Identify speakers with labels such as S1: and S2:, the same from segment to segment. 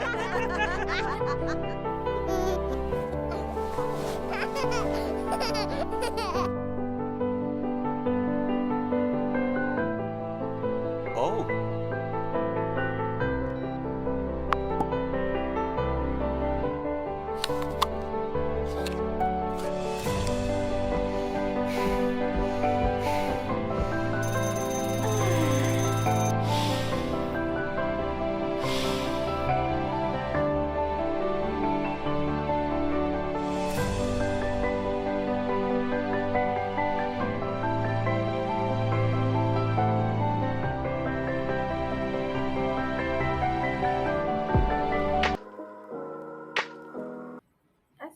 S1: Oh.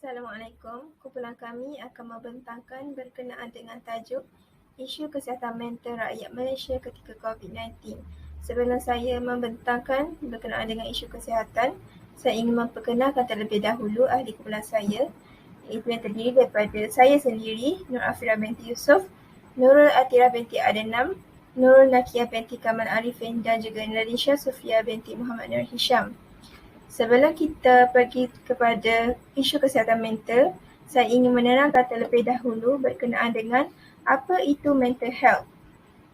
S2: Assalamualaikum. Kumpulan kami akan membentangkan berkenaan dengan tajuk isu kesihatan mental rakyat Malaysia ketika COVID-19. Sebelum saya membentangkan berkenaan dengan isu kesihatan, saya ingin memperkenalkan terlebih dahulu ahli kumpulan saya, iaitu yang terdiri daripada saya sendiri, Nur Afira binti Yusof, Nurul Atira binti Adenam, Nurul Nakia binti Kamal Arifin dan juga Nalisha Sofia binti Muhammad Nur Hisham. Sebelum kita pergi kepada isu kesihatan mental, saya ingin menerangkan terlebih dahulu berkenaan dengan apa itu mental health.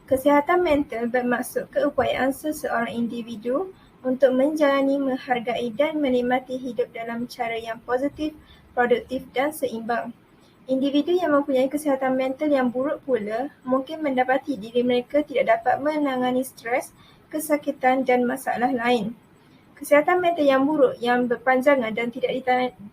S2: Kesihatan mental bermaksud keupayaan seseorang individu untuk menjalani, menghargai dan menikmati hidup dalam cara yang positif, produktif dan seimbang. Individu yang mempunyai kesihatan mental yang buruk pula mungkin mendapati diri mereka tidak dapat menangani stres, kesakitan dan masalah lain. Kesihatan mental yang buruk yang berpanjangan dan tidak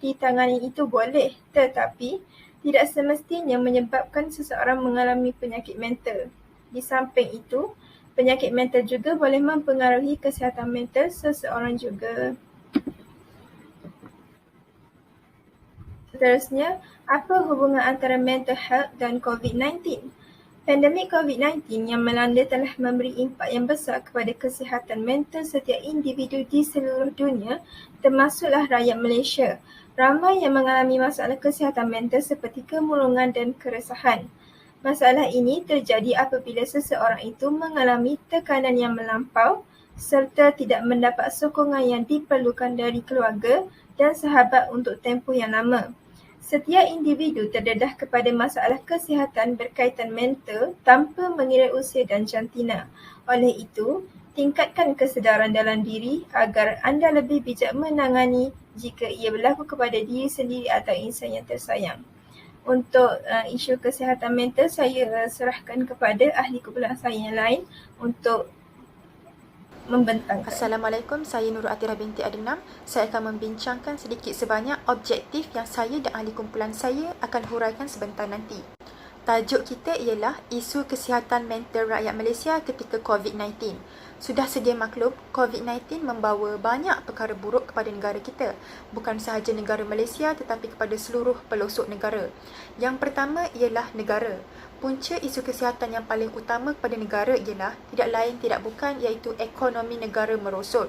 S2: ditangani itu boleh, tetapi tidak semestinya menyebabkan seseorang mengalami penyakit mental. Di samping itu, penyakit mental juga boleh mempengaruhi kesihatan mental seseorang juga. Seterusnya, apa hubungan antara mental health dan COVID-19? Pandemik COVID-19 yang melanda telah memberi impak yang besar kepada kesihatan mental setiap individu di seluruh dunia, termasuklah rakyat Malaysia. Ramai yang mengalami masalah kesihatan mental seperti kemurungan dan keresahan. Masalah ini terjadi apabila seseorang itu mengalami tekanan yang melampau serta tidak mendapat sokongan yang diperlukan dari keluarga dan sahabat untuk tempoh yang lama. Setiap individu terdedah kepada masalah kesihatan berkaitan mental tanpa mengira usia dan jantina. Oleh itu, tingkatkan kesedaran dalam diri agar anda lebih bijak menangani jika ia berlaku kepada diri sendiri atau insan yang tersayang. Untuk isu kesihatan mental, saya serahkan kepada ahli kumpulan saya yang lain untuk membentangkan.
S3: Assalamualaikum, saya Nurul Atira binti Adenam. Saya akan membincangkan sedikit sebanyak objektif yang saya dan ahli kumpulan saya akan huraikan sebentar nanti. Tajuk kita ialah isu kesihatan mental rakyat Malaysia ketika COVID-19. Sudah sedia maklum, COVID-19 membawa banyak perkara buruk kepada negara kita. Bukan sahaja negara Malaysia tetapi kepada seluruh pelosok negara. Yang pertama ialah negara. Punca isu kesihatan yang paling utama kepada negara ialah tidak lain tidak bukan iaitu ekonomi negara merosot.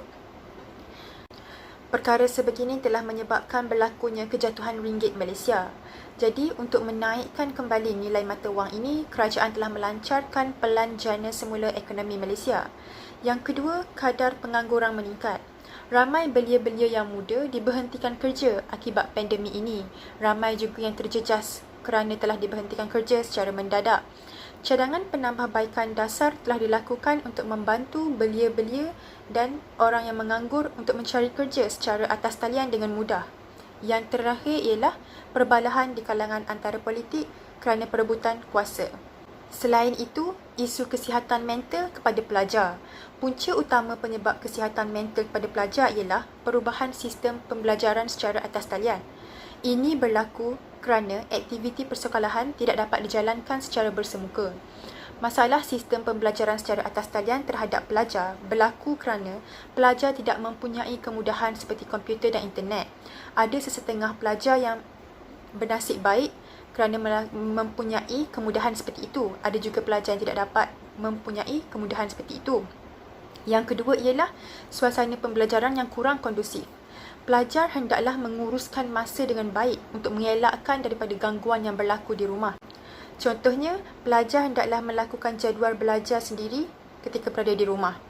S3: Perkara sebegini telah menyebabkan berlakunya kejatuhan ringgit Malaysia. Jadi, untuk menaikkan kembali nilai mata wang ini, kerajaan telah melancarkan Pelan Jana Semula Ekonomi Malaysia. Yang kedua, kadar pengangguran meningkat. Ramai belia-belia yang muda diberhentikan kerja akibat pandemik ini. Ramai juga yang terjejas kerana telah diberhentikan kerja secara mendadak. Cadangan penambahbaikan dasar telah dilakukan untuk membantu belia-belia dan orang yang menganggur untuk mencari kerja secara atas talian dengan mudah. Yang terakhir ialah perbalahan di kalangan antara politik kerana perebutan kuasa. Selain itu, isu kesihatan mental kepada pelajar. Punca utama penyebab kesihatan mental kepada pelajar ialah perubahan sistem pembelajaran secara atas talian. Ini berlaku kerana aktiviti persekolahan tidak dapat dijalankan secara bersemuka. Masalah sistem pembelajaran secara atas talian terhadap pelajar berlaku kerana pelajar tidak mempunyai kemudahan seperti komputer dan internet. Ada sesetengah pelajar yang bernasib baik kerana mempunyai kemudahan seperti itu. Ada juga pelajar yang tidak dapat mempunyai kemudahan seperti itu. Yang kedua ialah suasana pembelajaran yang kurang kondusif. Pelajar hendaklah menguruskan masa dengan baik untuk mengelakkan daripada gangguan yang berlaku di rumah. Contohnya, pelajar hendaklah melakukan jadual belajar sendiri ketika berada di rumah.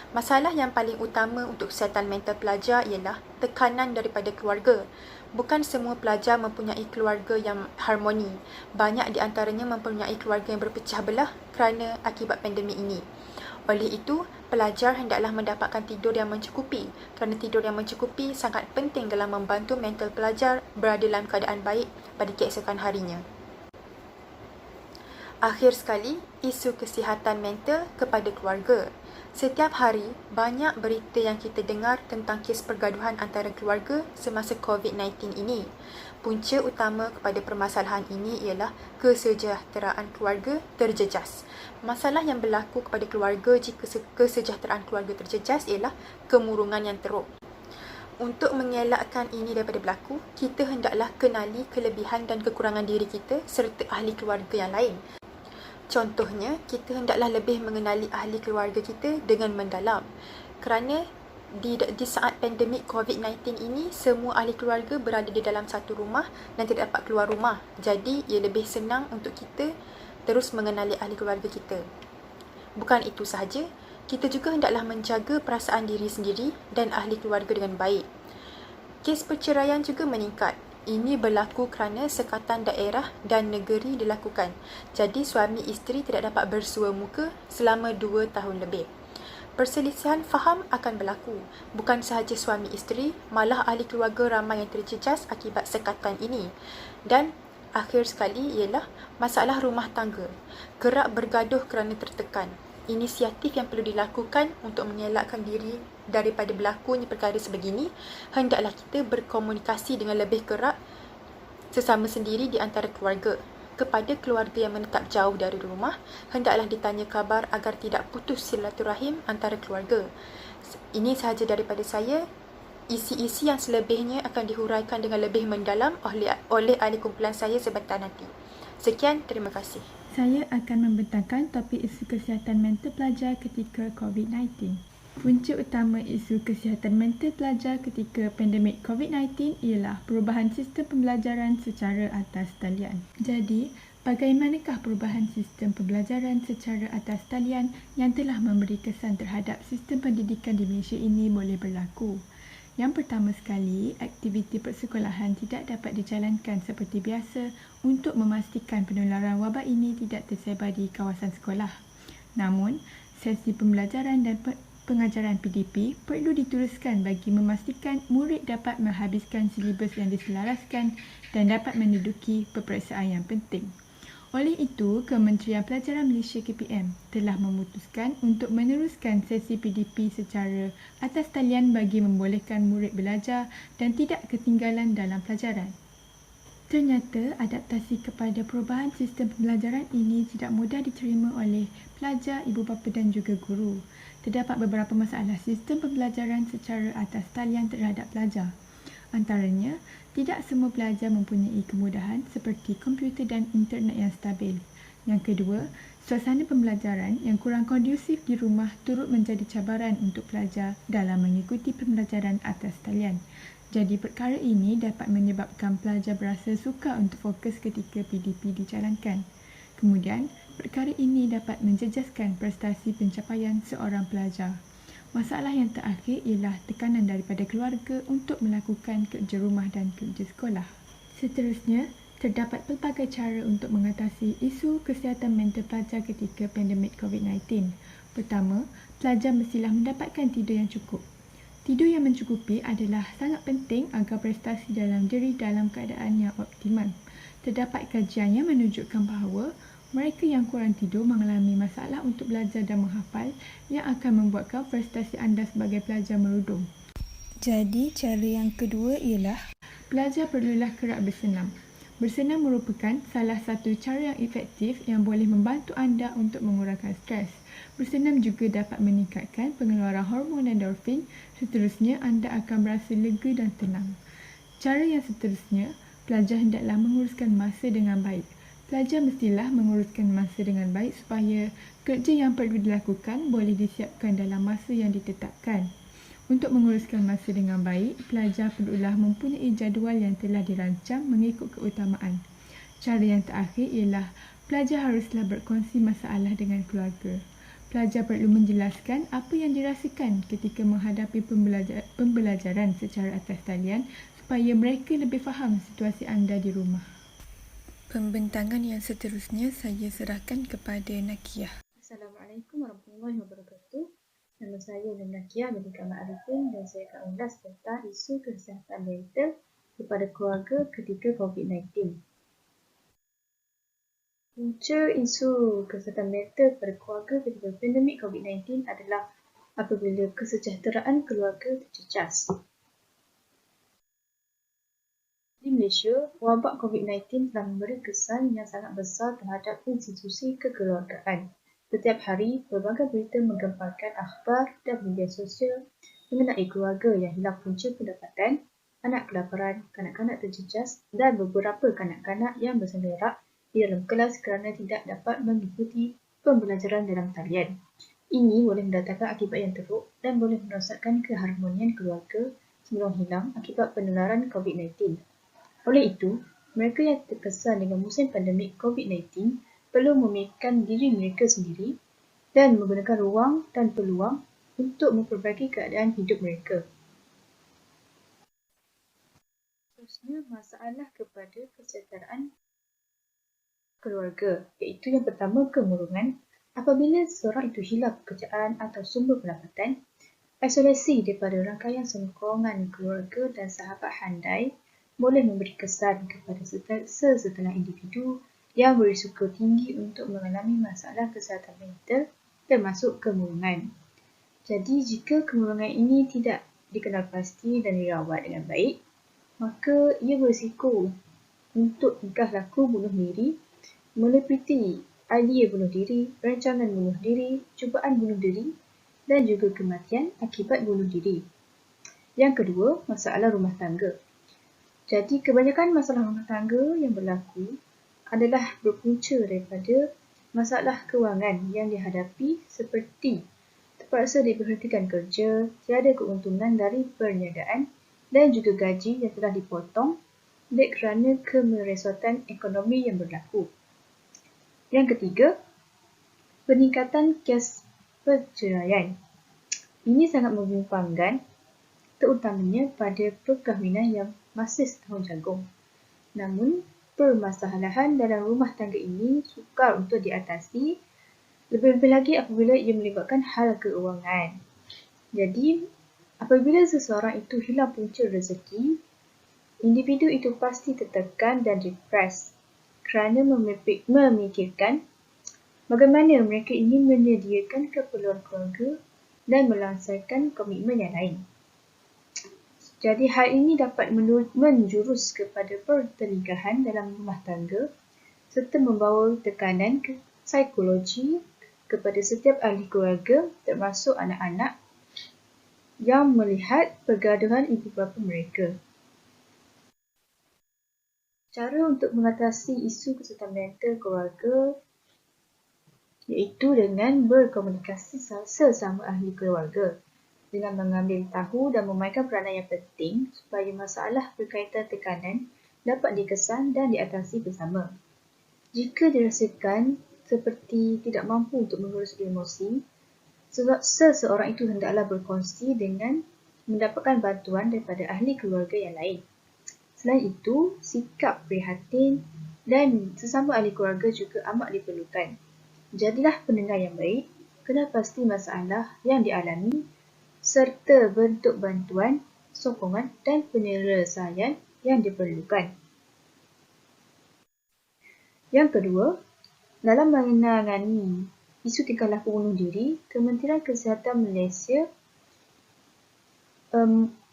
S3: Masalah yang paling utama untuk kesihatan mental pelajar ialah tekanan daripada keluarga. Bukan semua pelajar mempunyai keluarga yang harmoni. Banyak di antaranya mempunyai keluarga yang berpecah belah kerana akibat pandemik ini. Oleh itu, pelajar hendaklah mendapatkan tidur yang mencukupi kerana tidur yang mencukupi sangat penting dalam membantu mental pelajar berada dalam keadaan baik pada keesokan harinya. Akhir sekali, isu kesihatan mental kepada keluarga. Setiap hari, banyak berita yang kita dengar tentang kes pergaduhan antara keluarga semasa COVID-19 ini. Punca utama kepada permasalahan ini ialah kesejahteraan keluarga terjejas. Masalah yang berlaku kepada keluarga jika kesejahteraan keluarga terjejas ialah kemurungan yang teruk. Untuk mengelakkan ini daripada berlaku, kita hendaklah kenali kelebihan dan kekurangan diri kita serta ahli keluarga yang lain. Contohnya, kita hendaklah lebih mengenali ahli keluarga kita dengan mendalam. Kerana di saat pandemik COVID-19 ini, semua ahli keluarga berada di dalam satu rumah dan tidak dapat keluar rumah. Jadi, ia lebih senang untuk kita terus mengenali ahli keluarga kita. Bukan itu sahaja, kita juga hendaklah menjaga perasaan diri sendiri dan ahli keluarga dengan baik. Kes perceraian juga meningkat. Ini berlaku kerana sekatan daerah dan negeri dilakukan. Jadi suami isteri tidak dapat bersua muka selama 2 tahun lebih. Perselisihan faham akan berlaku. Bukan sahaja suami isteri, malah ahli keluarga ramai yang terjejas akibat sekatan ini. Dan akhir sekali ialah masalah rumah tangga. Kerap bergaduh kerana tertekan. Inisiatif yang perlu dilakukan untuk mengelakkan diri daripada berlakunya perkara sebegini, hendaklah kita berkomunikasi dengan lebih kerap sesama sendiri di antara keluarga. Kepada keluarga yang menetap jauh dari rumah, hendaklah ditanya khabar agar tidak putus silaturahim antara keluarga. Ini sahaja daripada saya. Isi-isi yang selebihnya akan dihuraikan dengan lebih mendalam oleh ahli kumpulan saya sebentar nanti. Sekian, terima kasih.
S2: Saya akan membentangkan topik isu kesihatan mental pelajar ketika COVID-19. Punca utama isu kesihatan mental pelajar ketika pandemik COVID-19 ialah perubahan sistem pembelajaran secara atas talian. Jadi, bagaimanakah perubahan sistem pembelajaran secara atas talian yang telah memberi kesan terhadap sistem pendidikan di Malaysia ini boleh berlaku? Yang pertama sekali, aktiviti persekolahan tidak dapat dijalankan seperti biasa untuk memastikan penularan wabak ini tidak tersebar di kawasan sekolah. Namun, sesi pembelajaran dan pengajaran PDP perlu diteruskan bagi memastikan murid dapat menghabiskan silibus yang diselaraskan dan dapat menduduki peperiksaan yang penting. Oleh itu, Kementerian Pelajaran Malaysia KPM telah memutuskan untuk meneruskan sesi PDP secara atas talian bagi membolehkan murid belajar dan tidak ketinggalan dalam pelajaran. Ternyata, adaptasi kepada perubahan sistem pembelajaran ini tidak mudah diterima oleh pelajar, ibu bapa dan juga guru. Terdapat beberapa masalah sistem pembelajaran secara atas talian terhadap pelajar. Antaranya, tidak semua pelajar mempunyai kemudahan seperti komputer dan internet yang stabil. Yang kedua, suasana pembelajaran yang kurang kondusif di rumah turut menjadi cabaran untuk pelajar dalam mengikuti pembelajaran atas talian. Jadi perkara ini dapat menyebabkan pelajar berasa sukar untuk fokus ketika PDP dijalankan. Kemudian, perkara ini dapat menjejaskan prestasi pencapaian seorang pelajar. Masalah yang terakhir ialah tekanan daripada keluarga untuk melakukan kerja rumah dan kerja sekolah. Seterusnya, terdapat pelbagai cara untuk mengatasi isu kesihatan mental pelajar ketika pandemik COVID-19. Pertama, pelajar mestilah mendapatkan tidur yang cukup. Tidur yang mencukupi adalah sangat penting agar prestasi dalam diri dalam keadaan yang optimal. Terdapat kajian yang menunjukkan bahawa mereka yang kurang tidur mengalami masalah untuk belajar dan menghafal yang akan membuatkan prestasi anda sebagai pelajar merudum. Jadi, cara yang kedua ialah pelajar perlulah kerap bersenam. Bersenam merupakan salah satu cara yang efektif yang boleh membantu anda untuk mengurangkan stres. Bersenam juga dapat meningkatkan pengeluaran hormon endorfin. Seterusnya, anda akan merasa lega dan tenang. Cara yang seterusnya, pelajar hendaklah menguruskan masa dengan baik. Pelajar mestilah menguruskan masa dengan baik supaya kerja yang perlu dilakukan boleh disiapkan dalam masa yang ditetapkan. Untuk menguruskan masa dengan baik, pelajar perlulah mempunyai jadual yang telah dirancang mengikut keutamaan. Cara yang terakhir ialah pelajar haruslah berkongsi masalah dengan keluarga.
S1: Pelajar perlu menjelaskan apa yang dirasakan ketika menghadapi pembelajaran secara atas talian supaya mereka lebih faham situasi anda di rumah. Pembentangan yang seterusnya saya serahkan kepada Nakiah.
S4: Assalamualaikum warahmatullahi wabarakatuh. Nama saya Nakiah binti Kamal Arifin dan saya akan ulas tentang isu kesihatan mental kepada keluarga ketika COVID-19. Punca isu kesihatan mental pada keluarga ketika pandemik COVID-19 adalah apabila kesejahteraan keluarga terjejas. Di Malaysia, wabak COVID-19 telah memberi kesan yang sangat besar terhadap institusi kekeluargaan. Setiap hari, pelbagai berita menggemparkan akhbar dan media sosial mengenai keluarga yang hilang punca pendapatan, anak kelaparan, kanak-kanak terjejas dan beberapa kanak-kanak yang berselerak di dalam kelas kerana tidak dapat mengikuti pembelajaran dalam talian. Ini boleh mendatangkan akibat yang teruk dan boleh merosakkan keharmonian keluarga sebelum hilang akibat penularan COVID-19. Oleh itu, mereka yang terkesan dengan musim pandemik COVID-19 perlu memikirkan diri mereka sendiri dan menggunakan ruang dan peluang untuk memperbaiki keadaan hidup mereka. Seterusnya, masalah kepada kesejahteraan keluarga, iaitu yang pertama, kemurungan. Apabila seseorang itu hilang pekerjaan atau sumber pendapatan, isolasi daripada rangkaian sokongan keluarga dan sahabat handai boleh memberi kesan kepada sesetengah individu yang berisiko tinggi untuk mengalami masalah kesihatan mental termasuk kemurungan. Jadi, jika kemurungan ini tidak dikenal pasti dan dirawat dengan baik, maka ia berisiko untuk tingkah laku bunuh diri, meliputi idea bunuh diri, rancangan bunuh diri, cubaan bunuh diri dan juga kematian akibat bunuh diri. Yang kedua, masalah rumah tangga. Jadi, kebanyakan masalah rumah tangga yang berlaku adalah berpunca daripada masalah kewangan yang dihadapi seperti terpaksa diberhentikan kerja, tiada keuntungan dari perniagaan dan juga gaji yang telah dipotong oleh kerana kemerosotan ekonomi yang berlaku. Yang ketiga, peningkatan kes perceraian. Ini sangat membimbangkan, terutamanya pada perkahwinan yang masih setahun jagung. Namun, permasalahan dalam rumah tangga ini sukar untuk diatasi, lebih-lebih lagi apabila ia melibatkan hal keuangan. Jadi, apabila seseorang itu hilang punca rezeki, individu itu pasti tertekan dan depres kerana memikirkan bagaimana mereka ingin menyediakan keperluan keluarga dan melangsungkan komitmen yang lain. Jadi, hal ini dapat menjurus kepada pertelingkahan dalam rumah tangga serta membawa tekanan psikologi kepada setiap ahli keluarga termasuk anak-anak yang melihat pergaduhan ibu bapa mereka. Cara untuk mengatasi isu kesihatan mental keluarga iaitu dengan berkomunikasi sesama ahli keluarga, dengan mengambil tahu dan memainkan peranan yang penting supaya masalah berkaitan tekanan dapat dikesan dan diatasi bersama. Jika dirasakan seperti tidak mampu untuk mengurus emosi, seseorang itu hendaklah berkongsi dengan mendapatkan bantuan daripada ahli keluarga yang lain. Selain itu, sikap prihatin dan sesama ahli keluarga juga amat diperlukan. Jadilah pendengar yang baik, kenal pasti masalah yang dialami serta bentuk bantuan, sokongan dan penyelesaian yang diperlukan. Yang kedua, dalam menangani isu tingkah laku bunuh diri, Kementerian Kesihatan Malaysia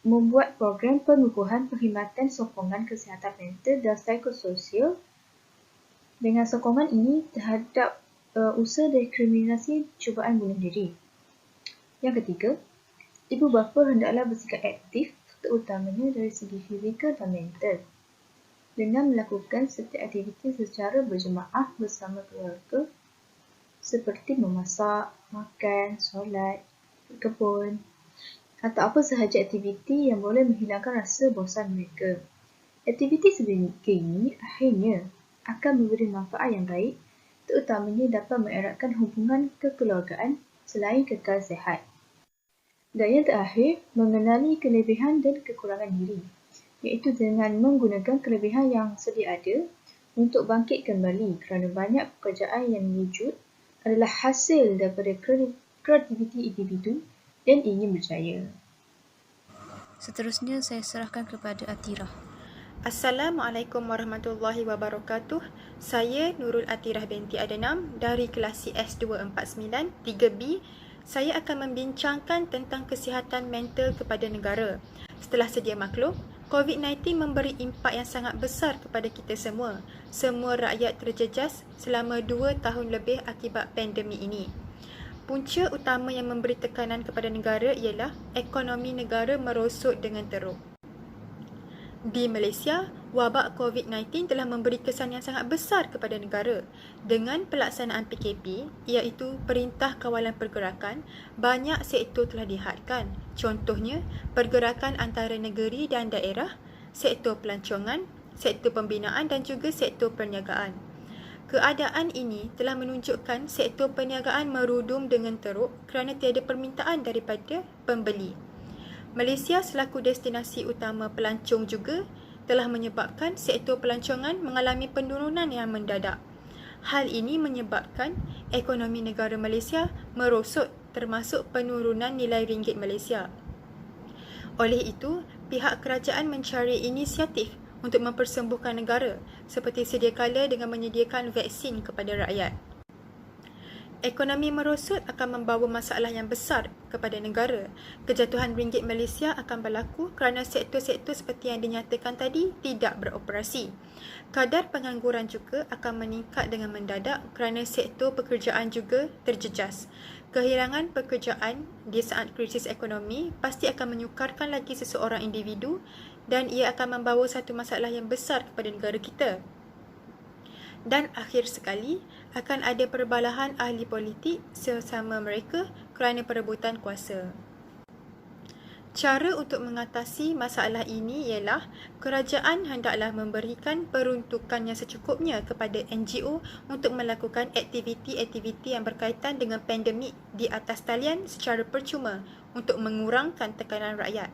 S4: membuat program pengukuhan perkhidmatan sokongan kesihatan mental dan psikososial. Dengan sokongan ini terhadap usaha diskriminasi cubaan bunuh diri. Yang ketiga, ibu bapa hendaklah bersikap aktif terutamanya dari segi fizikal dan mental dengan melakukan setiap aktiviti secara berjemaah bersama keluarga seperti memasak, makan, solat, berkebun atau apa sahaja aktiviti yang boleh menghilangkan rasa bosan mereka. Aktiviti sebegini akhirnya akan memberi manfaat yang baik terutamanya dapat mengeratkan hubungan kekeluargaan selain kekal sihat. Dan yang terakhir, mengenali kelebihan dan kekurangan diri, iaitu dengan menggunakan kelebihan yang sedia ada untuk bangkit kembali kerana banyak pekerjaan yang wujud adalah hasil daripada kreativiti individu dan ingin berjaya.
S5: Seterusnya saya serahkan kepada Atirah.
S3: Assalamualaikum warahmatullahi wabarakatuh. Saya Nurul Atirah binti Adnam dari kelas CS249 3B. Saya akan membincangkan tentang kesihatan mental kepada negara. Setelah sedia maklum, COVID-19 memberi impak yang sangat besar kepada kita semua. Semua rakyat terjejas selama 2 tahun lebih akibat pandemik ini. Punca utama yang memberi tekanan kepada negara ialah ekonomi negara merosot dengan teruk. Di Malaysia, wabak COVID-19 telah memberi kesan yang sangat besar kepada negara. Dengan pelaksanaan PKP, iaitu Perintah Kawalan Pergerakan, banyak sektor telah dihadkan. Contohnya, pergerakan antara negeri dan daerah, sektor pelancongan, sektor pembinaan dan juga sektor perniagaan. Keadaan ini telah menunjukkan sektor perniagaan merudum dengan teruk kerana tiada permintaan daripada pembeli. Malaysia selaku destinasi utama pelancong juga telah menyebabkan sektor pelancongan mengalami penurunan yang mendadak. Hal ini menyebabkan ekonomi negara Malaysia merosot termasuk penurunan nilai ringgit Malaysia. Oleh itu, pihak kerajaan mencari inisiatif untuk mempersembuhkan negara seperti sedia kala dengan menyediakan vaksin kepada rakyat. Ekonomi merosot akan membawa masalah yang besar kepada negara. Kejatuhan ringgit Malaysia akan berlaku kerana sektor-sektor seperti yang dinyatakan tadi tidak beroperasi. Kadar pengangguran juga akan meningkat dengan mendadak kerana sektor pekerjaan juga terjejas. Kehilangan pekerjaan di saat krisis ekonomi pasti akan menyukarkan lagi seseorang individu dan ia akan membawa satu masalah yang besar kepada negara kita. Dan akhir sekali, akan ada perbalahan ahli politik sesama mereka kerana perebutan kuasa. Cara untuk mengatasi masalah ini ialah kerajaan hendaklah memberikan peruntukan yang secukupnya kepada NGO untuk melakukan aktiviti-aktiviti yang berkaitan dengan pandemik di atas talian secara percuma untuk mengurangkan tekanan rakyat.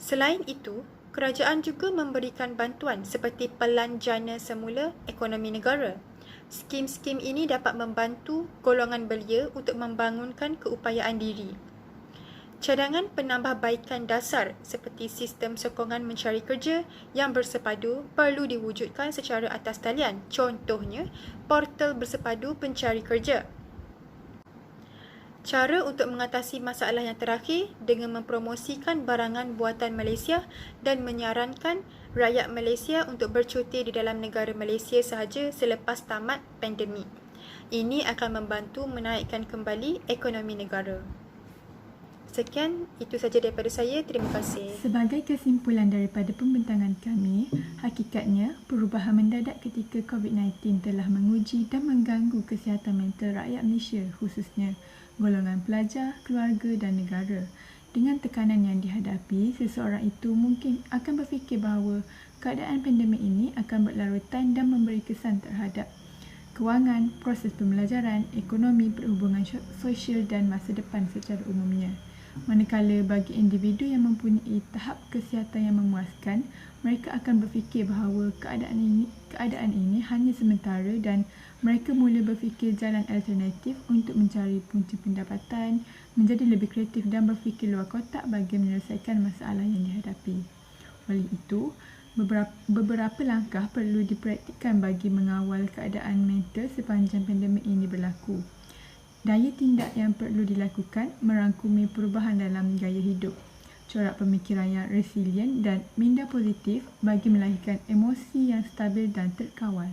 S3: Selain itu, kerajaan juga memberikan bantuan seperti Pelan Jana Semula Ekonomi Negara. Skim-skim ini dapat membantu golongan belia untuk membangunkan keupayaan diri. Cadangan penambahbaikan dasar seperti sistem sokongan mencari kerja yang bersepadu perlu diwujudkan secara atas talian. Contohnya, portal bersepadu pencari kerja. Cara untuk mengatasi masalah yang terakhir dengan mempromosikan barangan buatan Malaysia dan menyarankan rakyat Malaysia untuk bercuti di dalam negara Malaysia sahaja selepas tamat pandemik. Ini akan membantu menaikkan kembali ekonomi negara. Sekian, itu saja daripada saya. Terima kasih.
S1: Sebagai kesimpulan daripada pembentangan kami, hakikatnya perubahan mendadak ketika COVID-19 telah menguji dan mengganggu kesihatan mental rakyat Malaysia, khususnya golongan pelajar, keluarga dan negara. Dengan tekanan yang dihadapi, seseorang itu mungkin akan berfikir bahawa keadaan pandemik ini akan berlarutan dan memberi kesan terhadap kewangan, proses pembelajaran, ekonomi, perhubungan sosial dan masa depan secara umumnya. Manakala bagi individu yang mempunyai tahap kesihatan yang memuaskan, mereka akan berfikir bahawa keadaan ini hanya sementara dan mereka mula berfikir jalan alternatif untuk mencari punca pendapatan, menjadi lebih kreatif dan berfikir luar kotak bagi menyelesaikan masalah yang dihadapi. Oleh itu, beberapa langkah perlu dipraktikkan bagi mengawal keadaan mental sepanjang pandemik ini berlaku. Daya tindak yang perlu dilakukan merangkumi perubahan dalam gaya hidup, corak pemikiran yang resilient dan minda positif bagi melahirkan emosi yang stabil dan terkawal.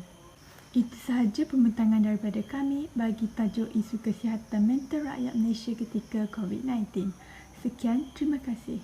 S1: Itu sahaja pembentangan daripada kami bagi tajuk isu kesihatan mental rakyat Malaysia ketika COVID-19. Sekian, terima kasih.